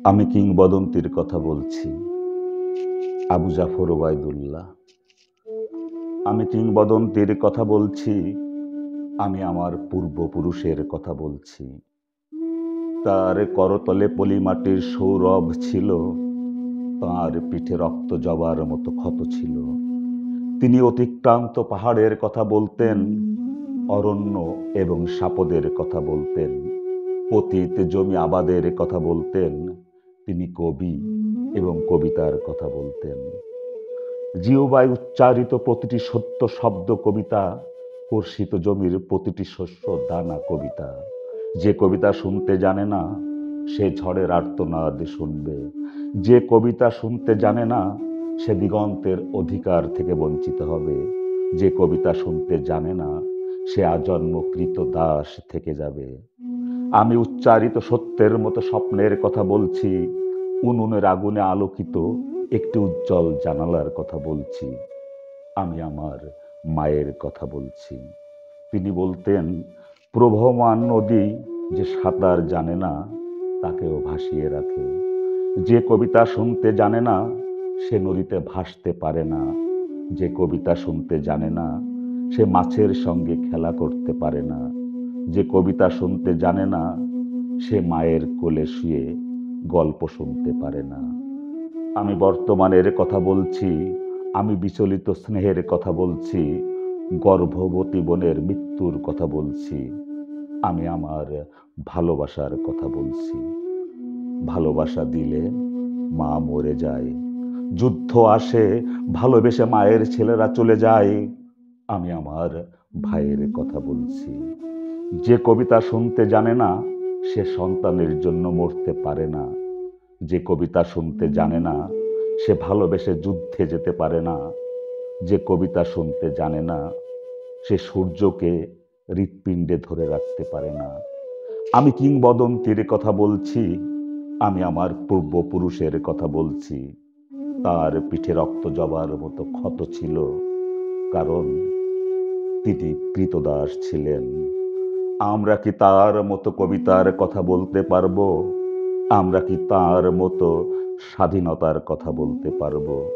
আমি কিংবদন্তির কথা বলছি। আবু জাফর ওবায়দুল্লাহ। আমি কিংবদন্তির কথা বলছি। আমি আমার পূর্বপুরুষের কথা বলছি। তার করতলে পলিমাটির সৌরভ ছিল, তার পিঠে রক্ত জবার মতো ক্ষত ছিল। তিনি অতিক্রান্ত পাহাড়ের কথা বলতেন, অরণ্য এবং সাপদের কথা বলতেন, পতিত জমি আবাদের কথা বলতেন। তিনি কবি এবং কবিতার কথা বলতেন। জিহ্বায় উচ্চারিত প্রতিটি সত্য শব্দ কবিতা, কর্ষিত জমির প্রতিটি শস্য দানা কবিতা। যে কবিতা শুনতে জানে না, সে ঝড়ের আর্তনাদ শুনবে। যে কবিতা শুনতে জানে না, সে দিগন্তের অধিকার থেকে বঞ্চিত হবে। যে কবিতা শুনতে জানে না, সে আজন্ম কৃতদাস থেকে যাবে। আমি উচ্চারিত সত্যের মতো স্বপ্নের কথা বলছি, উনুনের আগুনে আলোকিত একটি উজ্জ্বল জানালার কথা বলছি। আমি আমার মায়ের কথা বলছি। তিনি বলতেন, প্রবহমান নদী যে সাঁতার জানে না, তাকেও ভাসিয়ে রাখে। যে কবিতা শুনতে জানে না, সে নদীতে ভাসতে পারে না। যে কবিতা শুনতে জানে না, সে মাছের সঙ্গে খেলা করতে পারে না। যে কবিতা শুনতে জানে না, সে মায়ের কোলে শুয়ে গল্প শুনতে পারে না। আমি বর্তমানের কথা বলছি। আমি বিচলিত স্নেহের কথা বলছি, গর্ভবতী বোনের মৃত্যুর কথা বলছি। আমি আমার ভালোবাসার কথা বলছি। ভালোবাসা দিলে মা মরে যায়, যুদ্ধ আসে, ভালোবেসে মায়ের ছেলেরা চলে যায়। আমি আমার ভাইয়ের কথা বলছি। যে কবিতা শুনতে জানে না, সে সন্তানের জন্য মরতে পারে না। যে কবিতা শুনতে জানে না, সে ভালোবেসে যুদ্ধে যেতে পারে না। যে কবিতা শুনতে জানে না, সে সূর্যকে হৃৎপিণ্ডে ধরে রাখতে পারে না। আমি কিংবদন্তির কথা বলছি। আমি আমার পূর্বপুরুষের কথা বলছি। তার পিঠে রক্ত জবার মতো ক্ষত ছিল, কারণ তিনি কৃতদাস ছিলেন। আমরা কি তার মতো কবিতার কথা বলতে পারবো? আমরা কি তার মতো স্বাধীনতার কথা বলতে পারবো?